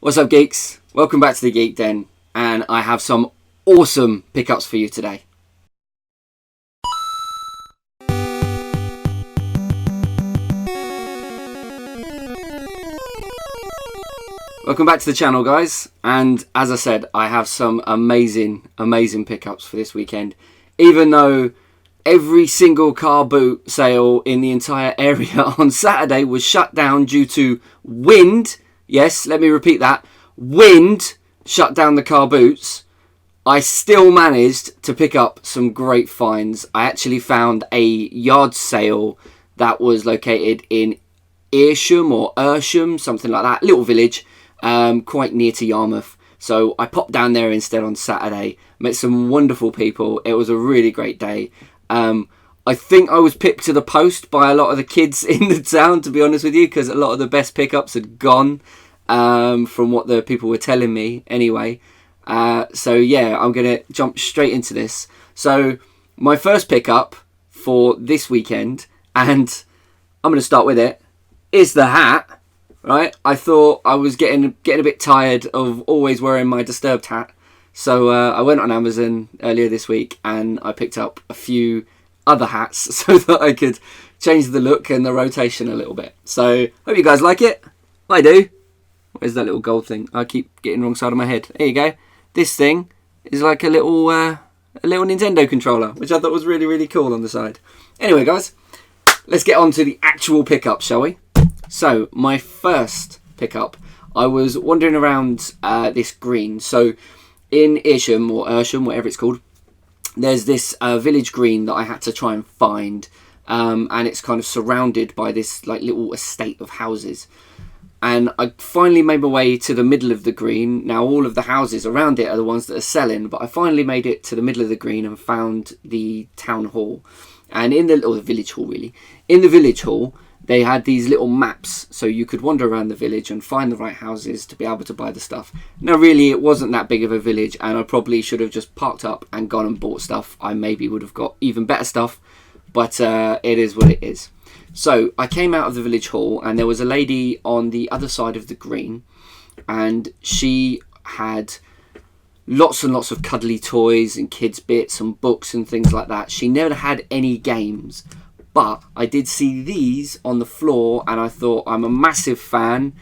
What's up, geeks? Welcome back to the Geek Den, and I have some awesome pickups for you today. Welcome back to the channel, guys, and as I said, I have some amazing pickups for this weekend. Even though every single car boot sale in the entire area on Saturday was shut down due to wind. Yes, let me repeat that. Wind shut down the car boots. I still managed to pick up some great finds. I actually found a yard sale that was located in Earsham or Ersham, something like that, little village, quite near to Yarmouth. So I popped down there instead on Saturday, met some wonderful people. It was a really great day. I think I was pipped to the post by a lot of the kids in the town, to be honest with you, because a lot of the best pickups had gone from what the people were telling me anyway. So yeah, I'm going to jump straight into this. So my first pickup for this weekend, and I'm going to start with it, is the hat. Right? I thought I was getting a bit tired of always wearing my Disturbed hat. So I went on Amazon earlier this week and I picked up a few other hats so that I could change the look and the rotation a little bit. So hope you guys like it. I do. Where's that little gold thing? I keep getting the wrong side of my head. There you go. This thing is like a little Nintendo controller, which I thought was really cool on the side. Anyway, guys, let's get on to the actual pickup, shall we? So my first pickup, I was wandering around this green. So in Earsham or Ersham, whatever it's called, there's this village green that I had to try and find, and it's kind of surrounded by this like little estate of houses. And I finally made my way to the middle of the green. Now all of the houses around it are the ones that are selling, but I finally made it to the middle of the green and found the town hall. And or the village hall really. In the village hall, they had these little maps, so you could wander around the village and find the right houses to be able to buy the stuff. Now, really, it wasn't that big of a village, and I probably should have just parked up and gone and bought stuff. I maybe would have got even better stuff, but it is what it is. So I came out of the village hall, and there was a lady on the other side of the green, and she had lots and lots of cuddly toys and kids' bits and books and things like that. She never had any games. But I did see these on the floor and I thought, I'm a massive fan.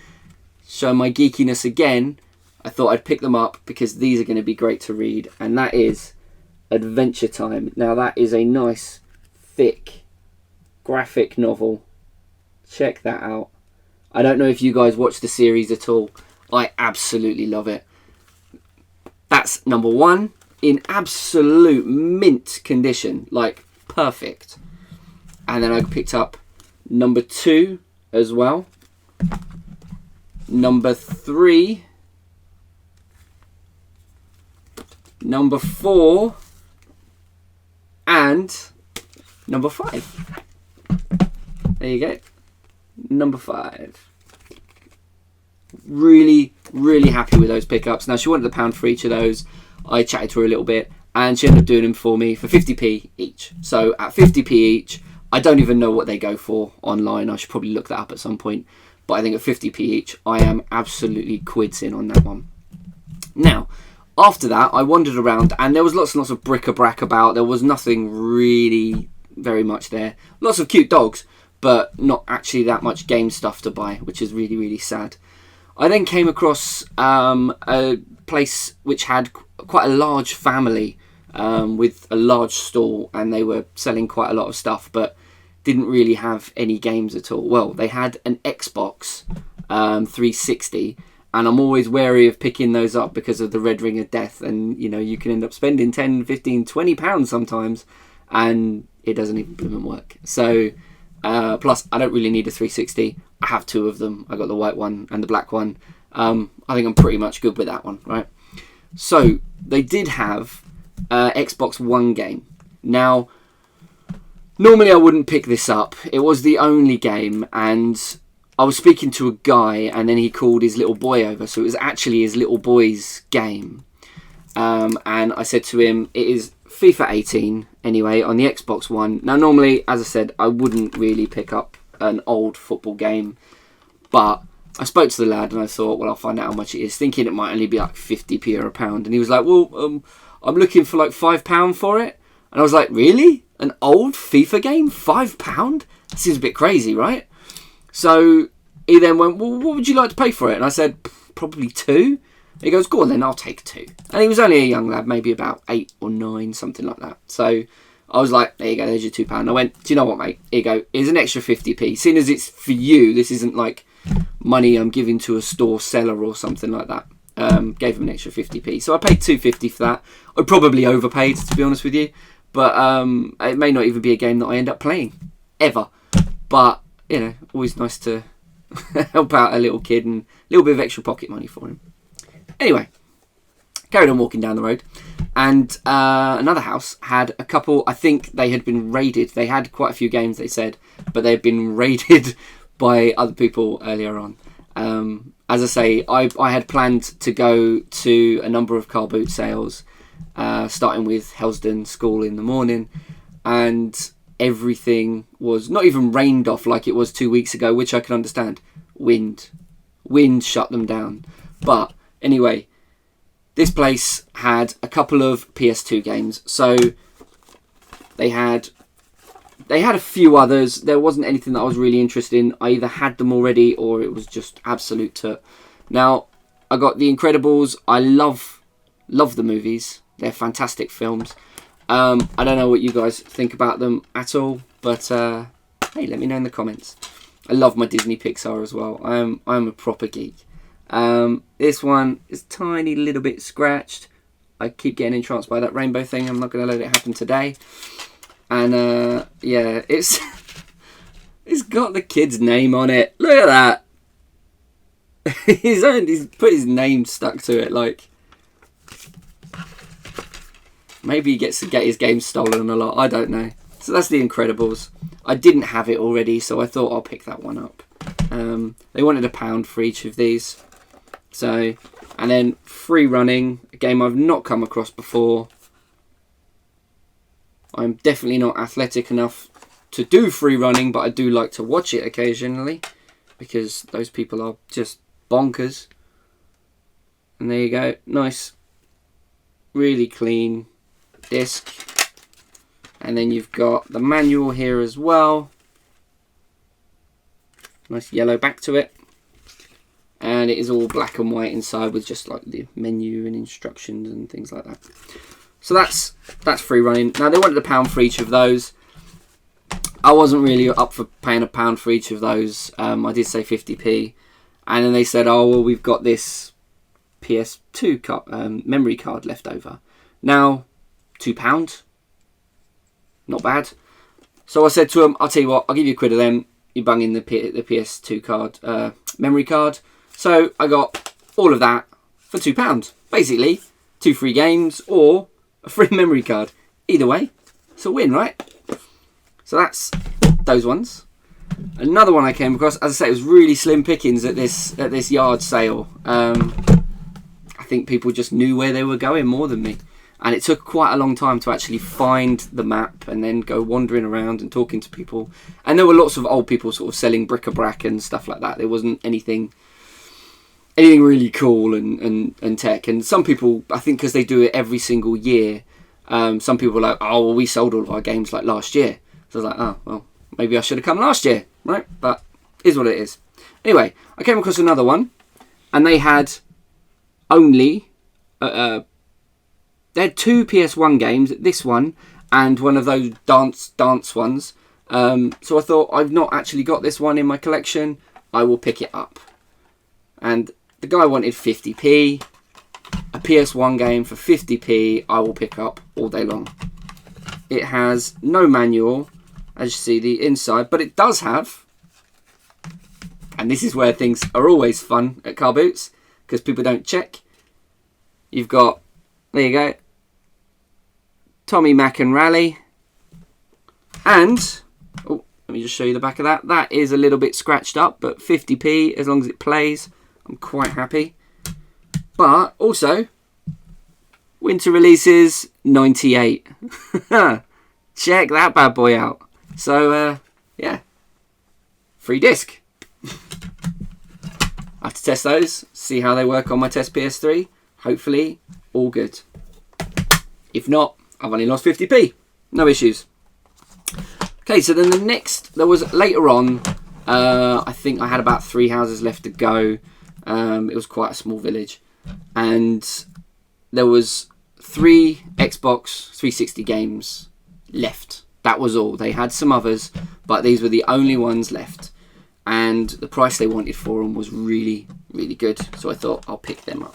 Showing my geekiness again, I thought I'd pick them up because these are going to be great to read. And that is Adventure Time. Now that is a nice, thick, graphic novel. Check that out. I don't know if you guys watch the series at all. I absolutely love it. That's number one. In absolute mint condition. Like, perfect. And then I picked up number 2 as well. Number 3. Number 4. And number 5. There you go. Number 5. Really happy with those pickups. Now, she wanted £1 for each of those. I chatted to her a little bit. And she ended up doing them for me for 50p each. So at 50p each, I don't even know what they go for online. I should probably look that up at some point. But I think at 50p each, I am absolutely quids in on that one. Now, after that, I wandered around and there was lots and lots of bric-a-brac about. There was nothing really very much there. Lots of cute dogs, but not actually that much game stuff to buy, which is really sad. I then came across a place which had quite a large family with a large stall, and they were selling quite a lot of stuff, but didn't really have any games at all. Well, they had an Xbox 360, and I'm always wary of picking those up because of the red ring of death, and you know, you can end up spending 10, 15, 20 pounds sometimes, and it doesn't even blooming work. So plus I don't really need a 360. I have 2 of them. I got the white one and the black one. I think I'm pretty much good with that one, right? So they did have Xbox One game. Now, normally I wouldn't pick this up. It was the only game, and I was speaking to a guy, and then he called his little boy over, so it was actually his little boy's game. And I said to him, it is FIFA 18 anyway on the Xbox One. Now, normally, as I said, I wouldn't really pick up an old football game, but I spoke to the lad and I thought, well, I'll find out how much it is, thinking it might only be like 50p or £1. And he was like, well, I'm looking for like £5 for it. And I was like, really? An old FIFA game? £5? That seems a bit crazy, right? So he then went, well, what would you like to pay for it? And I said, probably 2. He goes, go on then, I'll take 2. And he was only a young lad, maybe about 8 or 9, something like that. So I was like, there you go, there's your £2. I went, do you know what, mate? Here you go, here's an extra 50p. Seeing as it's for you, this isn't like money I'm giving to a store seller or something like that. Gave him an extra 50p. So I paid £2.50 for that. I probably overpaid, to be honest with you. But it may not even be a game that I end up playing, ever. But, you know, always nice to help out a little kid and a little bit of extra pocket money for him. Anyway, carried on walking down the road. And another house had a couple, I think they had been raided. They had quite a few games, they said, but they had been raided by other people earlier on. As I say, I had planned to go to a number of car boot sales, starting with Helsden School in the morning, and everything was not even rained off like it was 2 weeks ago, which I can understand. Wind shut them down. But anyway, this place had a couple of PS2 games, so they had a few others. There wasn't anything that I was really interested in. I either had them already or it was just absolute tut. Now, I got The Incredibles. I love the movies. They're fantastic films. I don't know what you guys think about them at all, but hey, let me know in the comments. I love my Disney Pixar as well. I'm a proper geek. This one is a tiny little bit scratched. I keep getting entranced by that rainbow thing. I'm not going to let it happen today. And yeah, it's got the kid's name on it. Look at that. He's put his name stuck to it. Like, maybe he gets to get his game stolen a lot. I don't know. So that's The Incredibles. I didn't have it already, so I thought I'll pick that one up. They wanted £1 for each of these. So, and then Free Running, a game I've not come across before. I'm definitely not athletic enough to do free running, but I do like to watch it occasionally because those people are just bonkers. And there you go. Nice, really clean disc. And then you've got the manual here as well. Nice yellow back to it. And it is all black and white inside with just like the menu and instructions and things like that. So that's Free Running. Now, they wanted £1 for each of those. I wasn't really up for paying £1 for each of those. I did say 50p. And then they said, oh, well, we've got this PS2 memory card left over. Now, £2. Not bad. So I said to them, I'll tell you what, I'll give you £1 of them. You bung in the PS2 card, memory card. So I got all of that for £2. Basically, 2 free games or a free memory card. Either way, it's a win, right? So that's those ones. Another one I came across, as I say, it was really slim pickings at this yard sale. I think people just knew where they were going more than me. And it took quite a long time to actually find the map and then go wandering around and talking to people. And there were lots of old people sort of selling bric-a-brac and stuff like that. There wasn't anything really cool and tech. And some people, I think because they do it every single year, some people were like, oh, well, we sold all of our games like last year. So I was like, oh, well, maybe I should have come last year, right? But it is what it is. Anyway, I came across another one, and they had only... they had 2 PS1 games, this one, and one of those dance ones. So I thought, I've not actually got this one in my collection. I will pick it up. And the guy wanted 50p. A PS1 game for 50p, I will pick up all day long. It has no manual, as you see the inside, but it does have, and this is where things are always fun at car boots, because people don't check. You've got, there you go, Tommy Mac and Rally. And, oh, let me just show you the back of that. That is a little bit scratched up, but 50p, as long as it plays, I'm quite happy. But also, winter releases 98. Check that bad boy out. So, yeah, free disc. I have to test those, see how they work on my test PS3. Hopefully, all good. If not, I've only lost 50p. No issues. Okay, so then there was later on, I think I had about 3 houses left to go. It was quite a small village. And there was 3 Xbox 360 games left. That was all. They had some others, but these were the only ones left. And the price they wanted for them was really, really good. So I thought I'll pick them up.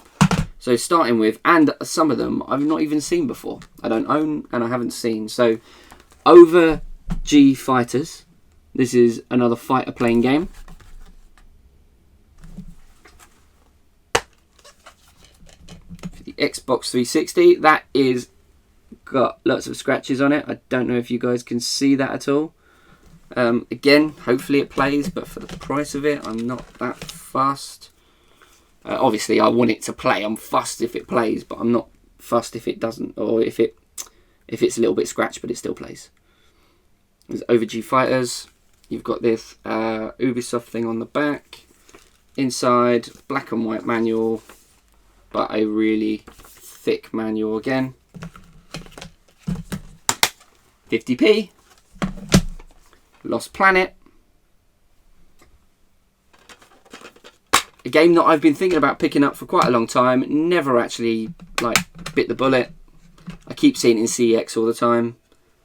So starting with, and some of them I've not even seen before. I don't own and I haven't seen. So over G Fighters. This is another fighter plane game. For the Xbox 360, that is got lots of scratches on it. I don't know if you guys can see that at all. Again, hopefully it plays, but for the price of it, I'm not that fussed. Obviously, I want it to play. I'm fussed if it plays, but I'm not fussed if it doesn't, or if it's a little bit scratched, but it still plays. There's over G Fighters. You've got this Ubisoft thing on the back. Inside, black and white manual, but a really thick manual again. 50p. Lost Planet. A game that I've been thinking about picking up for quite a long time. Never actually bit the bullet. I keep seeing it in CEX all the time.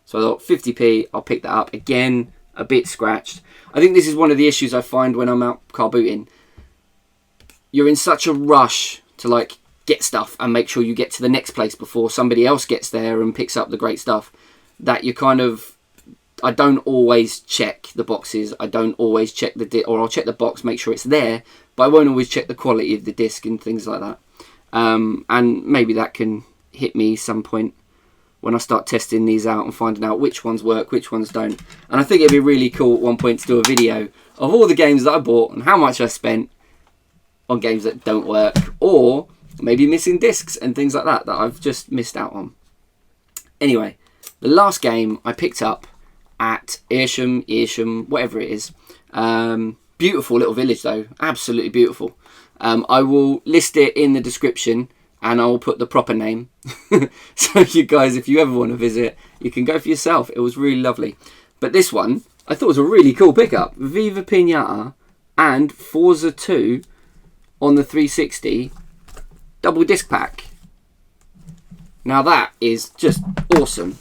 So I thought 50p, I'll pick that up. Again, a bit scratched. I think this is one of the issues I find when I'm out car booting. You're in such a rush to get stuff and make sure you get to the next place before somebody else gets there and picks up the great stuff, that you kind of... I don't always check the boxes. I don't always check the disc, or I'll check the box, make sure it's there, but I won't always check the quality of the disc and things like that. And maybe that can hit me some point when I start testing these out and finding out which ones work, which ones don't. And I think it'd be really cool at one point to do a video of all the games that I bought and how much I spent on games that don't work, or maybe missing discs and things like that I've just missed out on. Anyway, the last game I picked up at Earsham, whatever it is. Beautiful little village though, absolutely beautiful. I will list it in the description and I'll put the proper name. So you guys, if you ever want to visit, you can go for yourself. It was really lovely. But this one, I thought was a really cool pickup. Viva Pinata and Forza 2 on the 360 double disc pack. Now that is just awesome.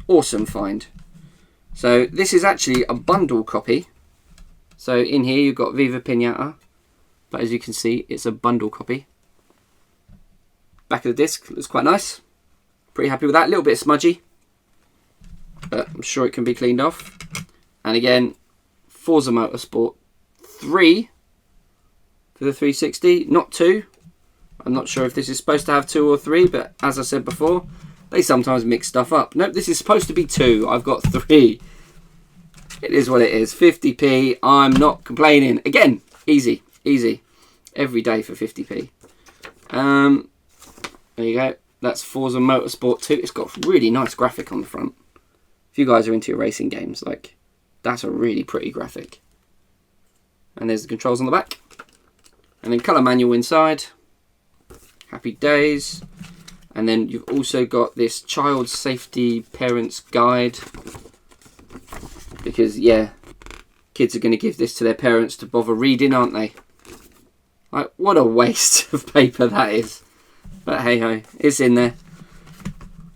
Awesome find. So this is actually a bundle copy. So in here you've got Viva Pinata, but as you can see it's a bundle copy. Back of the disc looks quite nice. Pretty happy with that. A little bit smudgy, but I'm sure it can be cleaned off. And again, Forza Motorsport 3 for the 360, not 2. I'm not sure if this is supposed to have 2 or 3, but as I said before, they sometimes mix stuff up. Nope, this is supposed to be 2. I've got 3. It is what it is. 50p. I'm not complaining. Again, easy. Easy. Every day for 50p. There you go. That's Forza Motorsport 2. It's got really nice graphic on the front. If you guys are into your racing games, that's a really pretty graphic. And there's the controls on the back. And then colour manual inside. Happy days. And then you've also got this child safety parents guide, because yeah, kids are going to give this to their parents to bother reading, aren't they? What a waste of paper that is. But hey ho, it's in there.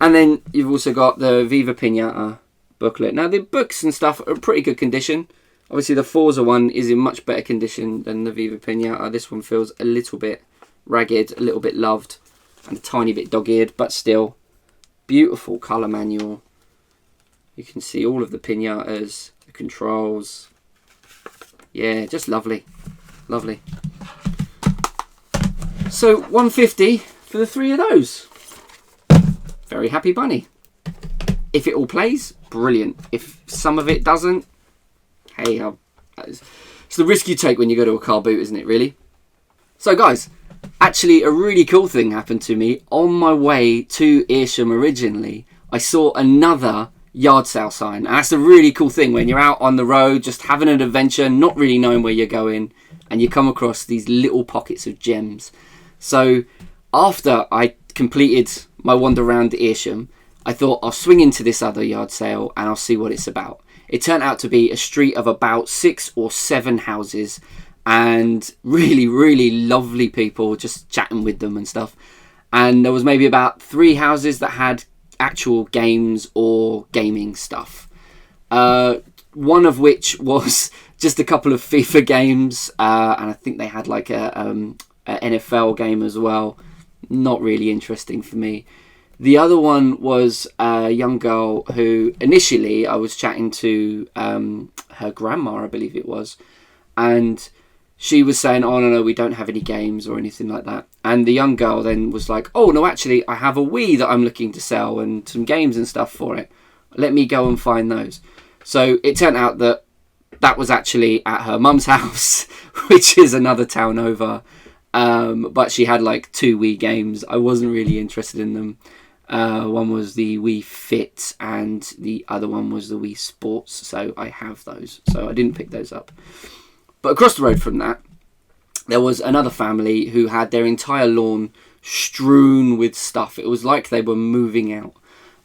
And then you've also got the Viva Pinata booklet. Now the books and stuff are in pretty good condition. Obviously the Forza one is in much better condition than the Viva Pinata. This one feels a little bit ragged, a little bit loved, and a tiny bit dog-eared, but still beautiful colour manual. You can see all of the pinatas, the controls. Yeah, just lovely. Lovely. So 150 for the 3 of those. Very happy bunny. If it all plays, brilliant. If some of it doesn't, hey, it's the risk you take when you go to a car boot, isn't it, really? So guys, actually a really cool thing happened to me. On my way to Earsham originally, I saw another yard sale sign. And that's a really cool thing when you're out on the road, just having an adventure, not really knowing where you're going, and you come across these little pockets of gems. So after I completed my wander around Earsham, I thought I'll swing into this other yard sale and I'll see what it's about. It turned out to be a street of about 6 or 7 houses, and really, really lovely people, just chatting with them and stuff. And there was maybe about 3 houses that had actual games or gaming stuff. One of which was just a couple of FIFA games, and I think they had like a NFL game as well. Not really interesting for me. The other one was a young girl who initially I was chatting to her grandma, I believe it was, and she was saying, oh no, we don't have any games or anything like that. And the young girl then was like, oh no, actually I have a Wii that I'm looking to sell and some games and stuff for it. Let me go and find those. So it turned out that that was actually at her mum's house, which is another town over. But she had like 2 Wii games. I wasn't really interested in them. One was the Wii Fit and the other one was the Wii Sports. So I have those. So I didn't pick those up. But across the road from that, there was another family who had their entire lawn strewn with stuff. It was like they were moving out.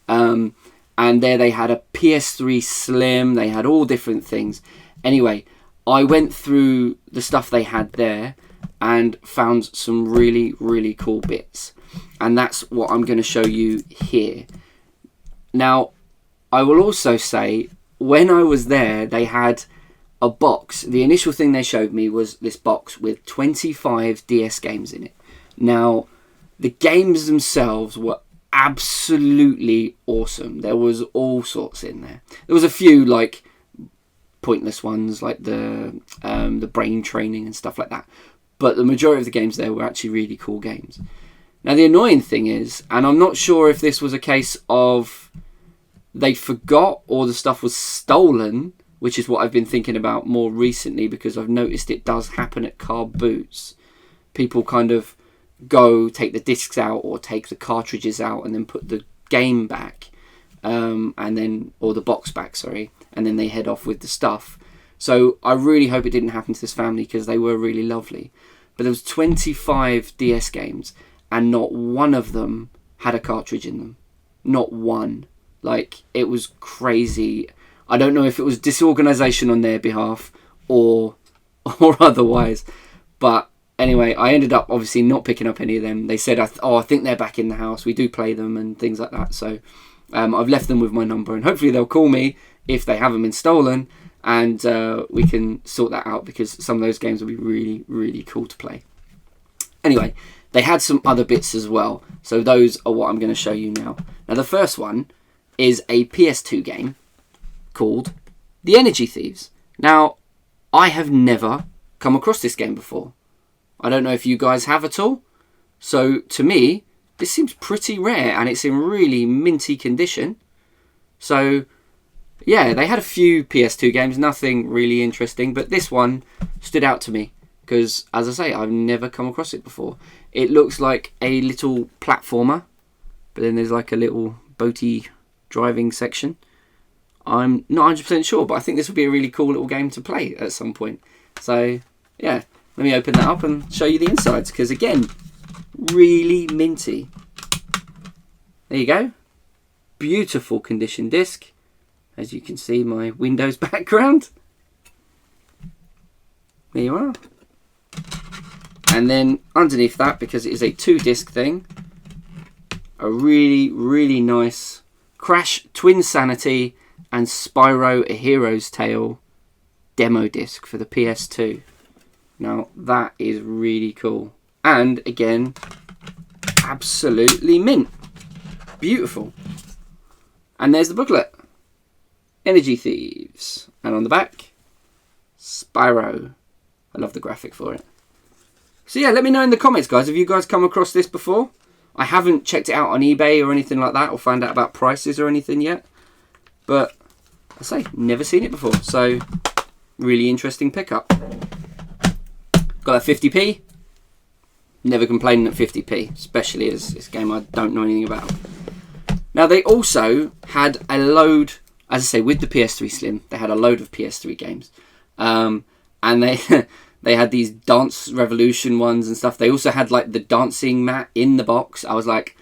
And there they had a PS3 Slim. They had all different things. Anyway, I went through the stuff they had there and found some really, really cool bits. And that's what I'm going to show you here. Now, I will also say, when I was there, they had a box. The initial thing they showed me was this box with 25 DS games in it. Now, the games themselves were absolutely awesome. There was all sorts in there. There was a few like pointless ones, like the brain training and stuff like that. But the majority of the games there were actually really cool games. Now, the annoying thing is, and I'm not sure if this was a case of they forgot or the stuff was stolen, which is what I've been thinking about more recently because I've noticed it does happen at car boots. People kind of go take the discs out or take the cartridges out and then put the game back, or the box back, sorry, and then they head off with the stuff. So I really hope it didn't happen to this family because they were really lovely. But there was 25 DS games and not one of them had a cartridge in them. Not one. Like, it was crazy. I don't know if it was disorganization on their behalf or otherwise. But anyway, I ended up obviously not picking up any of them. They said, I think they're back in the house. We do play them and things like that. So I've left them with my number. And hopefully they'll call me if they haven't been stolen. And we can sort that out because some of those games will be really, really cool to play. Anyway, they had some other bits as well. So those are what I'm going to show you now. Now, the first one is a PS2 game called The Energy Thieves. Now, I have never come across this game before. I don't know if you guys have at all. So, to me, this seems pretty rare and it's in really minty condition. So, yeah, they had a few PS2 games, nothing really interesting, but this one stood out to me because, as I say, I've never come across it before. It looks like a little platformer, but then there's like a little boaty driving section. I'm not 100% sure, but I think this would be a really cool little game to play at some point. So, yeah, let me open that up and show you the insides, because again, really minty. There you go. Beautiful condition disc. As you can see, my Windows background. There you are. And then underneath that, because it is a 2-disc thing, a really, really nice Crash Twin Sanity and Spyro A Hero's Tale demo disc for the PS2. Now, that is really cool. And, again, absolutely mint. Beautiful. And there's the booklet. Energy Thieves. And on the back, Spyro. I love the graphic for it. So yeah, let me know in the comments, guys, have you guys come across this before? I haven't checked it out on eBay or anything like that, or found out about prices or anything yet. But, I say, never seen it before. So, really interesting pickup. Got that 50p. Never complaining at 50p, especially as this game I don't know anything about. Now, they also had a load, as I say, with the PS3 Slim, they had a load of PS3 games. And They had these Dance Revolution ones and stuff. They also had like the dancing mat in the box. I was like,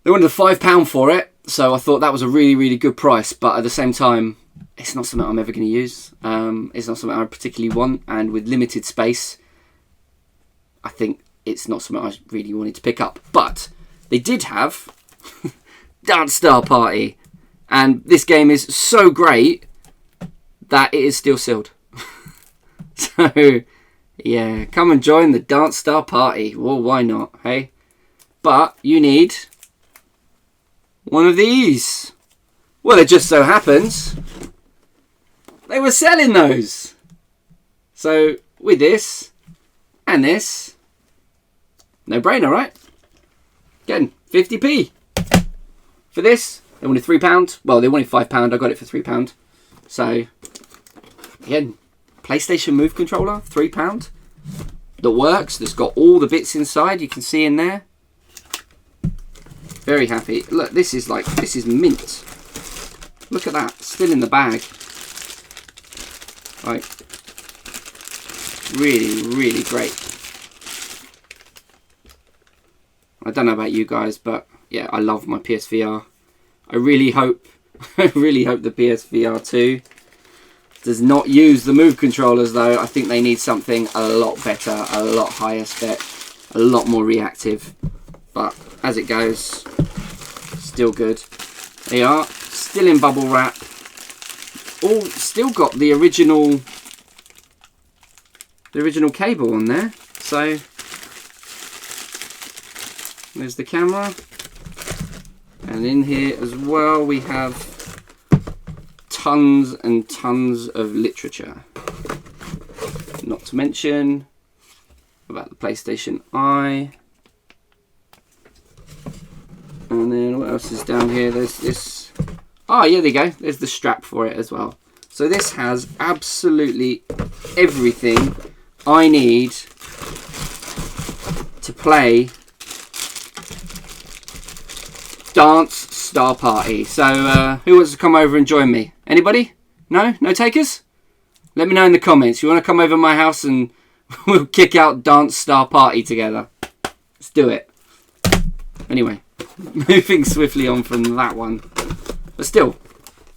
they wanted £5 for it, so I thought that was a really, really good price. But at the same time, it's not something I'm ever going to use. It's not something I particularly want, and with limited space, I think it's not something I really wanted to pick up. But they did have Dance Star Party, and this game is so great that it is still sealed. So, yeah, come and join the Dance Star Party. Well, why not, hey? But you need one of these. Well, it just so happens they were selling those. So, with this and this, no brainer, right? Getting 50p. For this, they wanted £3. Well, they wanted £5. I got it for £3. So, again, PlayStation Move controller, £3. That works. That's got all the bits inside. You can see in there. Very happy. Look, this is mint. Look at that. Still in the bag. Like, really, really great. I don't know about you guys, but yeah, I love my PSVR. I really hope the PSVR 2 does not use the Move controllers though. I think they need something a lot better, a lot higher spec, a lot more reactive. But as it goes, still good. They are still in bubble wrap. All still got the original cable on there. So there's the camera, and in here as well we have tons and tons of literature. Not to mention about the PlayStation Eye. And then what else is down here? There's this. Oh, yeah, there you go. There's the strap for it as well. So this has absolutely everything I need to play Dance Star Party. So who wants to come over and join me? Anybody? No? No takers? Let me know in the comments. You want to come over to my house and we'll kick out Dance Star Party together. Let's do it. Anyway, moving swiftly on from that one. But still,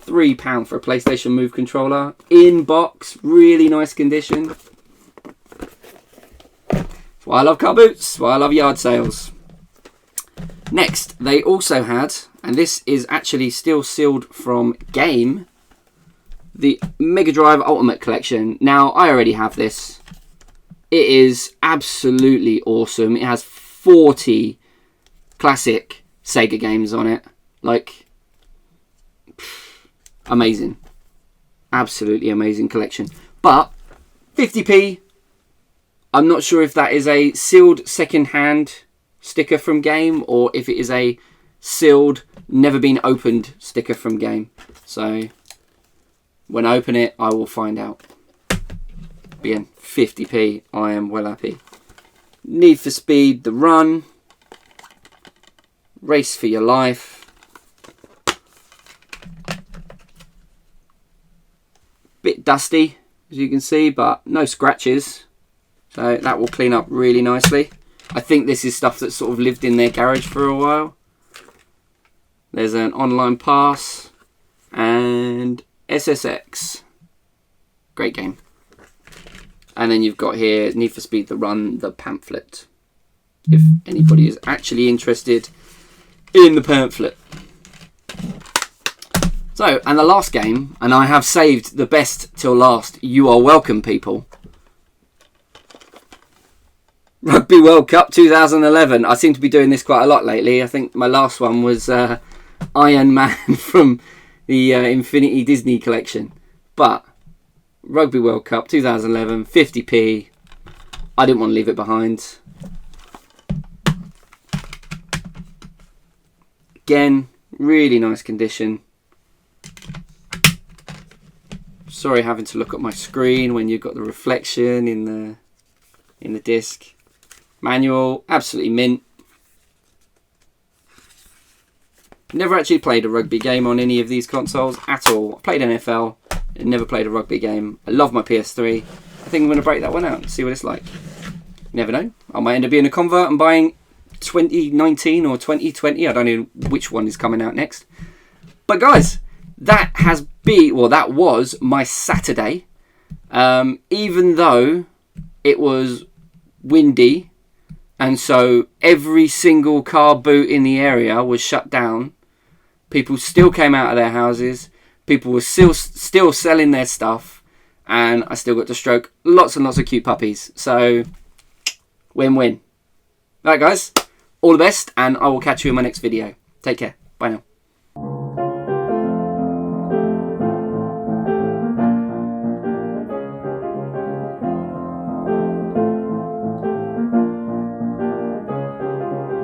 £3 for a PlayStation Move controller. In box, really nice condition. That's why I love car boots. That's why I love yard sales. Next, they also had, and this is actually still sealed from Game, the Mega Drive Ultimate Collection. Now, I already have this. It is absolutely awesome. It has 40 classic Sega games on it. Like, amazing. Absolutely amazing collection. But 50p, I'm not sure if that is a sealed second-hand sticker from Game or if it is a sealed, never been opened sticker from Game. So when I open it, I will find out. But again, 50p, I am well happy. Need for Speed, The Run, Race for Your Life, bit dusty as you can see, but no scratches, so that will clean up really nicely. I think this is stuff that sort of lived in their garage for a while. There's an online pass and SSX, great game. And then you've got here Need for Speed The Run, the pamphlet, if anybody is actually interested in the pamphlet. So, and the last game, and I have saved the best till last. You are welcome, people. Rugby World Cup 2011. I seem to be doing this quite a lot lately. I think my last one was Iron Man from the Infinity Disney collection. But Rugby World Cup 2011, 50p. I didn't want to leave it behind. Again, really nice condition. Sorry having to look at my screen when you've got the reflection in the disc. Manual, absolutely mint. Never actually played a rugby game on any of these consoles at all. I played NFL, Never played a rugby game. I love my PS3. I think I'm going to break that one out and see what it's like. Never know. I might end up being a convert and buying 2019 or 2020. I don't know which one is coming out next. But guys, that was my Saturday. Even though it was windy, and so every single car boot in the area was shut down. People still came out of their houses. People were still selling their stuff, and I still got to stroke lots and lots of cute puppies. So, win-win. Right, guys, all the best, and I will catch you in my next video. Take care. Bye now.